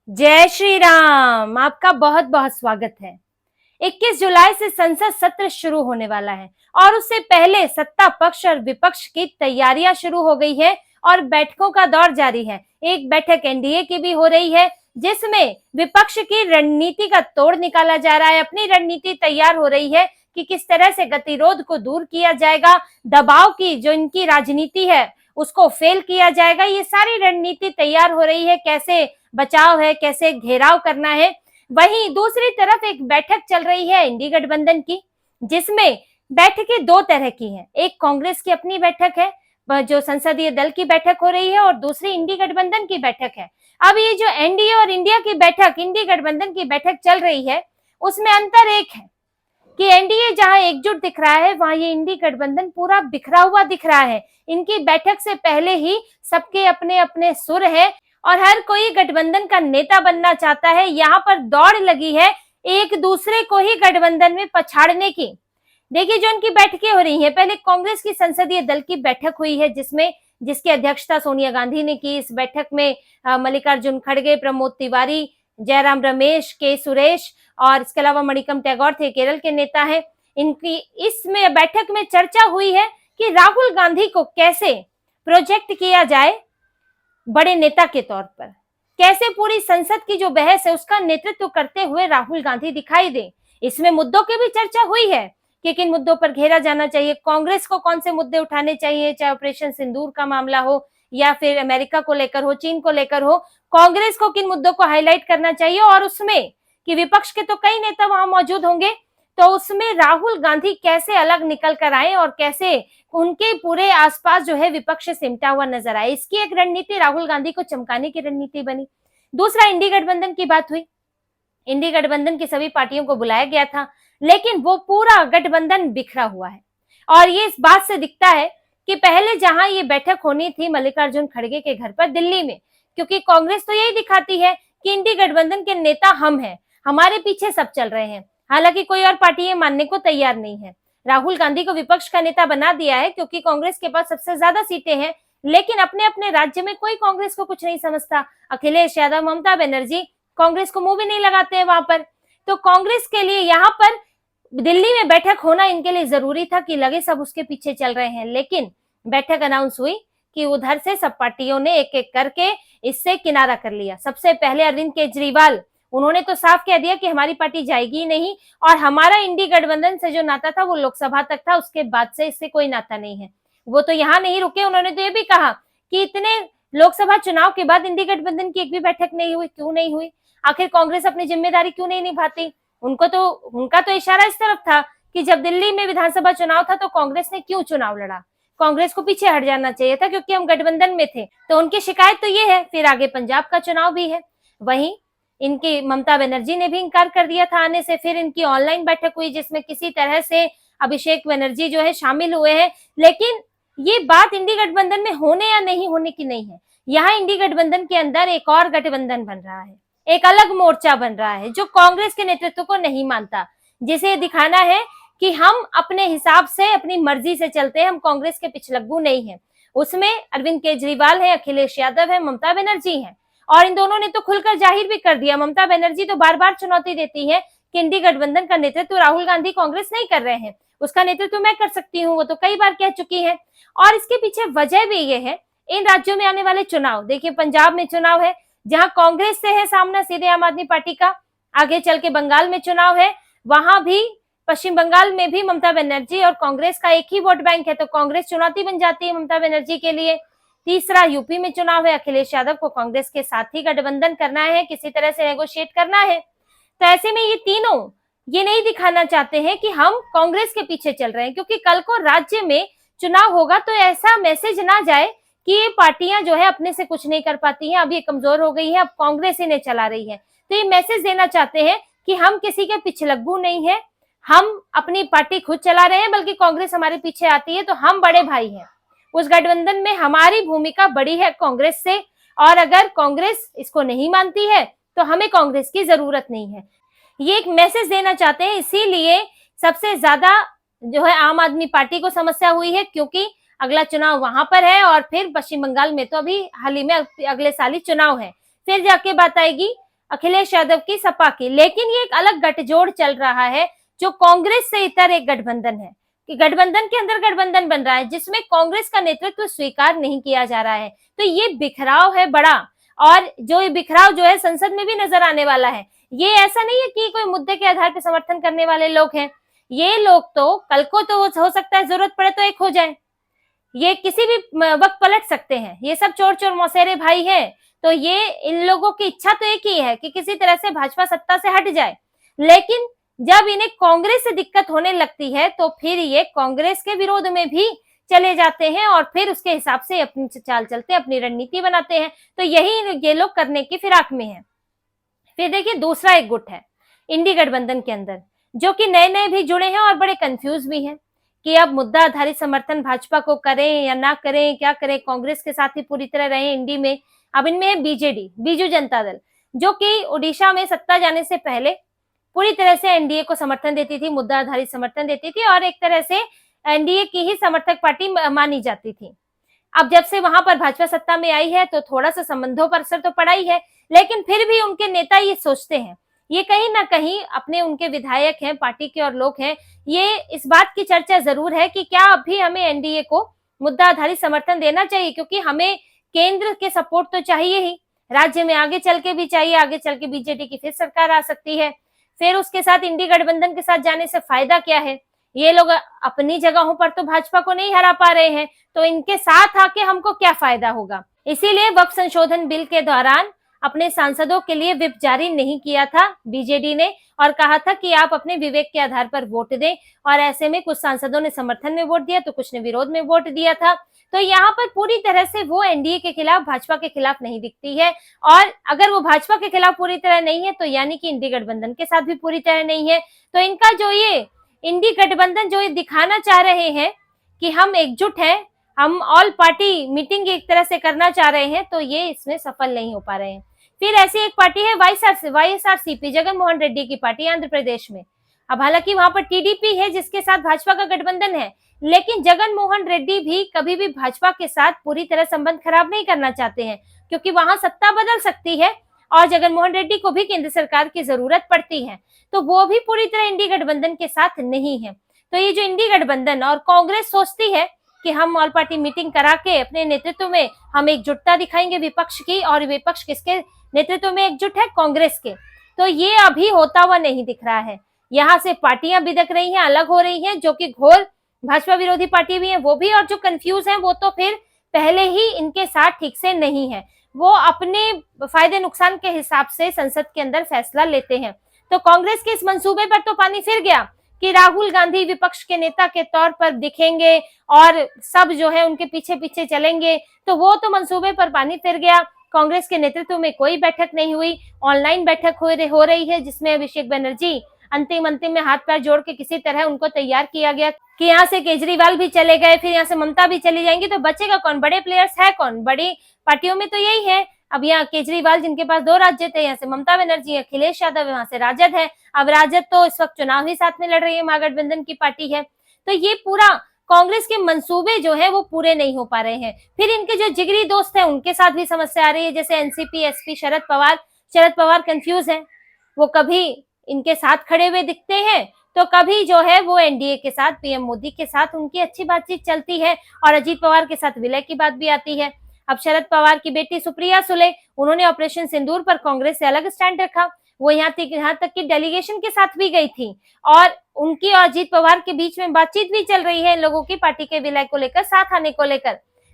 जय श्री राम। आपका बहुत बहुत स्वागत है। 21 जुलाई से संसद सत्र शुरू होने वाला है और उससे पहले सत्ता पक्ष और विपक्ष की तैयारियां शुरू हो गई है और बैठकों का दौर जारी है। एक बैठक एनडीए की भी हो रही है जिसमें विपक्ष की रणनीति का तोड़ निकाला जा रहा है। अपनी रणनीति तैयार हो रही है कि किस तरह से गतिरोध को दूर किया जाएगा, दबाव की जो इनकी राजनीति है उसको फेल किया जाएगा। ये सारी रणनीति तैयार हो रही है, कैसे बचाव है, कैसे घेराव करना है। वहीं दूसरी तरफ एक बैठक चल रही है इंडी गठबंधन की, जिसमें बैठकें दो तरह की हैं। एक कांग्रेस की अपनी बैठक है जो संसदीय दल की बैठक हो रही है और दूसरी इंडी गठबंधन की बैठक है। अब ये जो एनडीए और इंडिया की बैठक, इंडी गठबंधन की बैठक चल रही है, उसमें अंतर एक है कि एनडीए जहां एकजुट दिख रहा है वहां ये इंडी गठबंधन पूरा बिखरा हुआ दिख रहा है। इनकी बैठक से पहले ही सबके अपने अपने सुर है और हर कोई गठबंधन का नेता बनना चाहता है। यहाँ पर दौड़ लगी है एक दूसरे को ही गठबंधन में पछाड़ने की। देखिए जो इनकी बैठकें हो रही हैं, पहले कांग्रेस की संसदीय दल की बैठक हुई है जिसकी अध्यक्षता सोनिया गांधी ने की। इस बैठक में मल्लिकार्जुन खड़गे, प्रमोद तिवारी, जयराम रमेश, के सुरेश और इसके अलावा मणिकम टैगोर थे, केरल के नेता हैं। इनकी इसमें बैठक में चर्चा हुई है कि राहुल गांधी को कैसे प्रोजेक्ट किया जाए बड़े नेता के तौर पर, कैसे पूरी संसद की जो बहस है उसका नेतृत्व करते हुए राहुल गांधी दिखाई दे। इसमें मुद्दों की भी चर्चा हुई है कि किन मुद्दों पर घेरा जाना चाहिए, कांग्रेस को कौन से मुद्दे उठाने चाहिए, चाहे ऑपरेशन सिंदूर का मामला हो या फिर अमेरिका को लेकर हो, चीन को लेकर हो, कांग्रेस को किन मुद्दों को हाईलाइट करना चाहिए। और उसमें कि विपक्ष के तो कई नेता वहां मौजूद होंगे, तो उसमें राहुल गांधी कैसे अलग निकल कर आए और कैसे उनके पूरे आसपास जो है विपक्ष सिमटा हुआ नजर आए, इसकी एक रणनीति राहुल गांधी को चमकाने की रणनीति बनी। दूसरा इंडी गठबंधन की बात हुई। इंडी गठबंधन की सभी पार्टियों को बुलाया गया था, लेकिन वो पूरा गठबंधन बिखरा हुआ है और ये इस बात से दिखता है कि पहले जहां ये बैठक होनी थी मल्लिकार्जुन खड़गे के घर पर दिल्ली में, क्योंकि कांग्रेस तो यही दिखाती है कि इंडी गठबंधन के नेता हम हैं, हमारे पीछे सब चल रहे हैं। हालांकि कोई और पार्टी ये मानने को तैयार नहीं है। राहुल गांधी को विपक्ष का नेता बना दिया है क्योंकि कांग्रेस के पास सबसे ज्यादा सीटें हैं, लेकिन अपने अपने राज्य में कोई कांग्रेस को कुछ नहीं समझता। अखिलेश यादव, ममता बनर्जी कांग्रेस को मुंह भी नहीं लगाते हैं वहां पर। तो कांग्रेस के लिए यहाँ पर दिल्ली में बैठक होना इनके लिए जरूरी था कि लगे सब उसके पीछे चल रहे हैं, लेकिन बैठक अनाउंस हुई कि उधर से सब पार्टियों ने एक एक करके इससे किनारा कर लिया। सबसे पहले अरविंद केजरीवाल, उन्होंने तो साफ कह दिया कि हमारी पार्टी जाएगी ही नहीं और हमारा इंडी गठबंधन से जो नाता था वो लोकसभा तक था, उसके बाद से इससे कोई नाता नहीं है। वो तो यहाँ नहीं रुके, उन्होंने तो ये भी कहा कि इतने लोकसभा चुनाव के बाद इंडी गठबंधन की एक भी बैठक नहीं हुई। क्यों नहीं हुई? आखिर कांग्रेस अपनी जिम्मेदारी क्यों नहीं निभाती? उनका तो इशारा इस तरफ था कि जब दिल्ली में विधानसभा चुनाव था तो कांग्रेस ने क्यों चुनाव लड़ा, कांग्रेस को पीछे हट जाना चाहिए था क्योंकि हम गठबंधन में थे। तो उनकी शिकायत तो ये है। फिर आगे पंजाब का चुनाव भी है, वहीं इनकी ममता बनर्जी ने भी इनकार कर दिया था आने से। फिर इनकी ऑनलाइन बैठक हुई जिसमें किसी तरह से अभिषेक बनर्जी जो है शामिल हुए हैं, लेकिन ये बात इंडी गठबंधन में होने या नहीं होने की नहीं है। यहाँ इंडी गठबंधन के अंदर एक और गठबंधन बन रहा है, एक अलग मोर्चा बन रहा है जो कांग्रेस के नेतृत्व को नहीं मानता, जिसे दिखाना है कि हम अपने हिसाब से अपनी मर्जी से चलते हैं, हम कांग्रेस के पिछलग्गू नहीं है। उसमें अरविंद केजरीवाल है, अखिलेश यादव है, ममता बनर्जी है और इन दोनों ने तो खुलकर जाहिर भी कर दिया। ममता बनर्जी तो बार बार चुनौती देती है कि इंडी गठबंधन का नेतृत्व राहुल गांधी कांग्रेस नहीं कर रहे हैं, उसका नेतृत्व मैं कर सकती हूँ, वो तो कई बार कह चुकी है। और इसके पीछे वजह भी ये है, इन राज्यों में आने वाले चुनाव, देखिए पंजाब में चुनाव है जहां कांग्रेस से है सामना सीधे आम आदमी पार्टी का, आगे चल के बंगाल में चुनाव है, वहां भी पश्चिम बंगाल में भी ममता बनर्जी और कांग्रेस का एक ही वोट बैंक है, तो कांग्रेस चुनौती बन जाती है ममता बनर्जी के लिए। तीसरा यूपी में चुनाव है, अखिलेश यादव को कांग्रेस के साथ ही गठबंधन करना है, किसी तरह से नेगोशिएट करना है। तो ऐसे में ये तीनों ये नहीं दिखाना चाहते हैं कि हम कांग्रेस के पीछे चल रहे हैं, क्योंकि कल को राज्य में चुनाव होगा तो ऐसा मैसेज ना जाए कि ये पार्टियां जो है अपने से कुछ नहीं कर पाती हैं, अब ये कमजोर हो गई है, अब कांग्रेस ही ने चला रही है। तो ये मैसेज देना चाहते हैं कि हम किसी के पिछलग्गू नहीं है, हम अपनी पार्टी खुद चला रहे हैं, बल्कि कांग्रेस हमारे पीछे आती है तो हम बड़े भाई हैं, उस गठबंधन में हमारी भूमिका बड़ी है कांग्रेस से, और अगर कांग्रेस इसको नहीं मानती है तो हमें कांग्रेस की जरूरत नहीं है। ये एक मैसेज देना चाहते हैं। इसीलिए सबसे ज्यादा जो है आम आदमी पार्टी को समस्या हुई है, क्योंकि अगला चुनाव वहां पर है और फिर पश्चिम बंगाल में तो अभी हाल ही में अगले साल ही चुनाव है। फिर जाके बात आएगी अखिलेश यादव की, सपा की। लेकिन ये एक अलग गठजोड़ चल रहा है जो कांग्रेस से इतर एक गठबंधन है, कि गठबंधन के अंदर गठबंधन बन रहा है जिसमें कांग्रेस का नेतृत्व स्वीकार नहीं किया जा रहा है। तो ये बिखराव है बड़ा, और जो ये बिखराव जो है संसद में भी नजर आने वाला है। ये ऐसा नहीं है कि कोई मुद्दे के आधार पर समर्थन करने वाले लोग हैं, ये लोग तो कल को तो हो सकता है जरूरत पड़े तो एक हो जाए, ये किसी भी वक्त पलट सकते हैं। ये सब चोर चोर मौसेरे भाई हैं। तो ये इन लोगों की इच्छा तो एक ही है कि किसी तरह से भाजपा सत्ता से हट जाए, लेकिन जब इन्हें कांग्रेस से दिक्कत होने लगती है तो फिर ये कांग्रेस के विरोध में भी चले जाते हैं और फिर उसके हिसाब से अपनी चाल चलते हैं, अपनी रणनीति बनाते हैं। तो यही ये लोग करने की फिराक में है। फिर देखिए दूसरा एक गुट है इंडी गठबंधन के अंदर, जो कि नए नए भी जुड़े हैं और बड़े कंफ्यूज भी हैं कि अब मुद्दा आधारित समर्थन भाजपा को करें या ना करें, क्या करें, कांग्रेस के साथ ही पूरी तरह रहे इंडी में। अब इनमें है बीजेडी, बीजू जनता दल, जो कि उड़ीसा में सत्ता जाने से पहले पूरी तरह से एनडीए को समर्थन देती थी, मुद्दा आधारित समर्थन देती थी और एक तरह से एनडीए की ही समर्थक पार्टी मानी जाती थी। अब जब से वहां पर भाजपा सत्ता में आई है तो थोड़ा सा संबंधों पर असर तो पड़ा ही है, लेकिन फिर भी उनके नेता ये सोचते हैं, ये कहीं ना कहीं अपने उनके विधायक हैं, पार्टी के और लोग हैं, ये इस बात की चर्चा जरूर है कि क्या अभी हमें एनडीए को मुद्दा आधारित समर्थन देना चाहिए, क्योंकि हमें केंद्र के सपोर्ट तो चाहिए ही, राज्य में आगे चल के भी चाहिए, आगे चल के बीजेडी की फिर सरकार आ सकती है, फिर उसके साथ इंडी गठबंधन के साथ जाने से फायदा क्या है। ये लोग अपनी जगहों पर तो भाजपा को नहीं हरा पा रहे हैं, तो इनके साथ आके हमको क्या फायदा होगा। इसीलिए वक्फ संशोधन बिल के दौरान अपने सांसदों के लिए व्हिप जारी नहीं किया था बीजेडी ने, और कहा था कि आप अपने विवेक के आधार पर वोट दें, और ऐसे में कुछ सांसदों ने समर्थन में वोट दिया तो कुछ ने विरोध में वोट दिया था। तो यहाँ पर पूरी तरह से वो एनडीए के खिलाफ, भाजपा के खिलाफ नहीं दिखती है, और अगर वो भाजपा के खिलाफ पूरी तरह नहीं है तो यानी कि इंडी गठबंधन के साथ भी पूरी तरह नहीं है। तो इनका जो ये इंडी गठबंधन जो ये दिखाना चाह रहे हैं कि हम एकजुट हैं, हम ऑल पार्टी मीटिंग एक तरह से करना चाह रहे हैं, तो ये इसमें सफल नहीं हो पा रहे हैं। फिर ऐसी एक पार्टी है वाईएसआरसीपी, जगन मोहन रेड्डी की पार्टी आंध्र प्रदेश में। अब हालांकि वहां पर टीडीपी है जिसके साथ भाजपा का गठबंधन है, लेकिन जगन मोहन रेड्डी भी कभी भी भाजपा के साथ पूरी तरह संबंध खराब नहीं करना चाहते हैं, क्योंकि वहां सत्ता बदल सकती है और जगन मोहन रेड्डी को भी केंद्र सरकार की जरूरत पड़ती है, तो वो भी पूरी तरह इंडी गठबंधन के साथ नहीं है। तो ये जो इंडी गठबंधन और कांग्रेस सोचती है कि हम ऑल पार्टी मीटिंग करा के अपने नेतृत्व में हम एकजुटता दिखाएंगे विपक्ष की, और विपक्ष किसके नेतृत्व में एकजुट है, कांग्रेस के। तो ये अभी होता हुआ नहीं दिख रहा है। यहाँ से पार्टियां बिदक रही हैं, अलग हो रही हैं, जो कि घोर भाजपा विरोधी पार्टी भी है वो भी, और जो कंफ्यूज है वो तो फिर पहले ही इनके साथ ठीक से नहीं है, वो अपने फायदे नुकसान के हिसाब से संसद के अंदर फैसला लेते हैं। तो कांग्रेस के इस मंसूबे पर तो पानी फिर गया कि राहुल गांधी विपक्ष के नेता के तौर पर दिखेंगे और सब जो है उनके पीछे पीछे चलेंगे, तो वो तो मंसूबे पर पानी फिर गया। कांग्रेस के नेतृत्व में कोई बैठक नहीं हुई, ऑनलाइन बैठक हो रही है जिसमें अभिषेक बनर्जी अंतिम में हाथ पैर जोड़ के किसी तरह उनको तैयार किया गया कि यहाँ से केजरीवाल भी चले गए, फिर यहाँ से ममता भी चली जाएंगी, तो बचेगा कौन, बड़े प्लेयर्स है कौन, बड़ी पार्टियों में तो यही है। अब यहाँ केजरीवाल जिनके पास 2 राज्य थे, यहाँ से ममता बनर्जी, अखिलेश यादव, यहाँ से राजद है। अब राजद तो इस वक्त चुनाव ही साथ में लड़ रही है, महागठबंधन की पार्टी है। तो ये पूरा कांग्रेस के मंसूबे जो है वो पूरे नहीं हो पा रहे हैं। फिर इनके जो जिगरी दोस्त हैं उनके साथ भी समस्या आ रही है, जैसे NCP SP Sharad Pawar confuse है, वो कभी इनके साथ खड़े हुए दिखते हैं तो कभी जो है वो एनडीए के साथ, पीएम मोदी के साथ उनकी अच्छी बातचीत चलती है, और अजीत पवार के साथ विलय की बात भी आती है। अब शरद पवार की बेटी सुप्रिया सुले, उन्होंने ऑपरेशन सिंदूर पर कांग्रेस से अलग स्टैंड रखा, वो यहाँ तक कि डेलीगेशन के साथ भी गई थी, और उनकी और अजीत पवार के बीच में बातचीत भी चल रही है लोगों की पार्टी के विलय को लेकर, साथ आने को लेकर।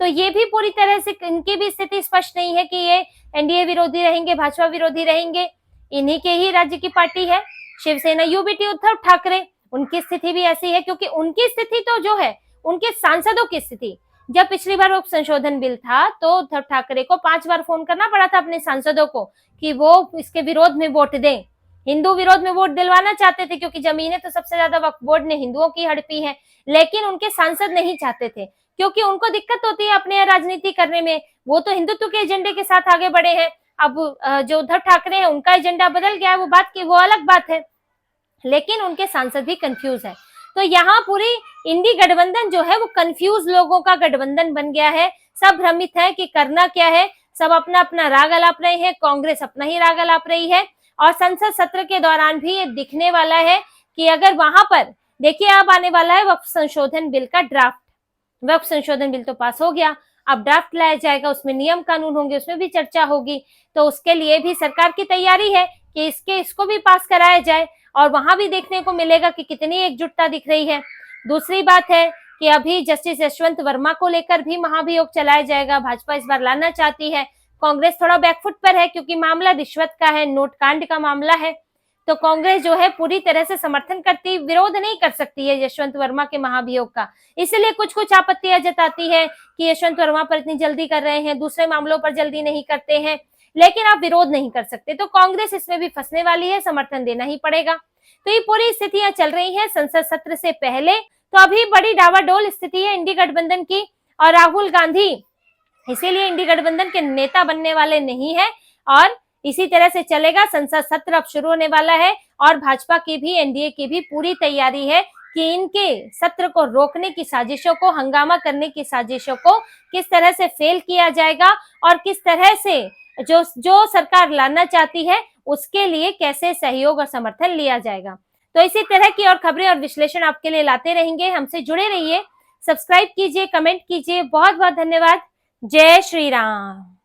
तो ये भी पूरी तरह से इनकी भी स्थिति स्पष्ट नहीं है कि ये एनडीए विरोधी रहेंगे, भाजपा विरोधी रहेंगे। इन्हीं के ही राज्य की पार्टी है शिवसेना, यूबीटी उद्धव ठाकरे, उनकी स्थिति भी ऐसी है, क्योंकि उनकी स्थिति तो जो है उनके सांसदों की स्थिति, जब पिछली बार वो संशोधन बिल था तो उद्धव ठाकरे को 5 बार फोन करना पड़ा था अपने सांसदों को कि वो इसके विरोध में वोट दें। हिंदू विरोध में वोट दिलवाना चाहते थे, क्योंकि जमीनें तो सबसे ज्यादा वक्फ बोर्ड ने हिंदुओं की हड़पी है, लेकिन उनके सांसद नहीं चाहते थे, क्योंकि उनको दिक्कत होती है अपने राजनीति करने में, वो तो हिंदुत्व के एजेंडे के साथ आगे बढ़े हैं। अब जो उद्धव ठाकरे हैं उनका एजेंडा बदल गया है, वो बात की वो अलग बात है, लेकिन उनके सांसद भी कंफ्यूज है। तो यहाँ पूरी इंडी गठबंधन जो है वो कंफ्यूज लोगों का गठबंधन बन गया है, सब भ्रमित है कि करना क्या है। सब अपना अपना राग अलाप रहे हैं, कांग्रेस अपना ही राग अलाप रही है। और संसद सत्र के दौरान भी ये दिखने वाला है कि अगर वहां पर देखिए, अब आने वाला है वक्फ संशोधन बिल का ड्राफ्ट। वक्फ संशोधन बिल तो पास हो गया, अब ड्राफ्ट लाया जाएगा, उसमें नियम कानून होंगे, उसमें भी चर्चा होगी। तो उसके लिए भी सरकार की तैयारी है कि इसको भी पास कराया जाए, और वहां भी देखने को मिलेगा कि कितनी एकजुटता दिख रही है। दूसरी बात है कि अभी जस्टिस यशवंत वर्मा को लेकर भी महाभियोग चलाया जाएगा। भाजपा इस बार लाना चाहती है, कांग्रेस थोड़ा बैकफुट पर है क्योंकि मामला रिश्वत का है, नोट कांड का मामला है। तो कांग्रेस जो है पूरी तरह से समर्थन करती, विरोध नहीं कर सकती है यशवंत वर्मा के महाभियोग का। इसलिए कुछ कुछ आपत्तियां जताती है कि यशवंत वर्मा पर इतनी जल्दी कर रहे हैं, दूसरे मामलों पर जल्दी नहीं करते हैं, लेकिन आप विरोध नहीं कर सकते। तो कांग्रेस इसमें भी फंसने वाली है, समर्थन देना ही पड़ेगा। तो ये पूरी स्थितियां चल रही हैं संसद सत्र से पहले। तो अभी बड़ी डावाडोल स्थिति है इंडी गठबंधन की, और राहुल गांधी इसीलिए इंडी गठबंधन के नेता बनने वाले नहीं है, और इसी तरह से चलेगा। संसद सत्र अब शुरू होने वाला है, और भाजपा की भी, एनडीए की भी पूरी तैयारी है कि इनके सत्र को रोकने की साजिशों को, हंगामा करने की साजिशों को किस तरह से फेल किया जाएगा, और किस तरह से जो सरकार लाना चाहती है उसके लिए कैसे सहयोग और समर्थन लिया जाएगा। तो इसी तरह की और खबरें और विश्लेषण आपके लिए लाते रहेंगे। हमसे जुड़े रहिए, सब्सक्राइब कीजिए, कमेंट कीजिए। बहुत बहुत धन्यवाद। जय श्री राम।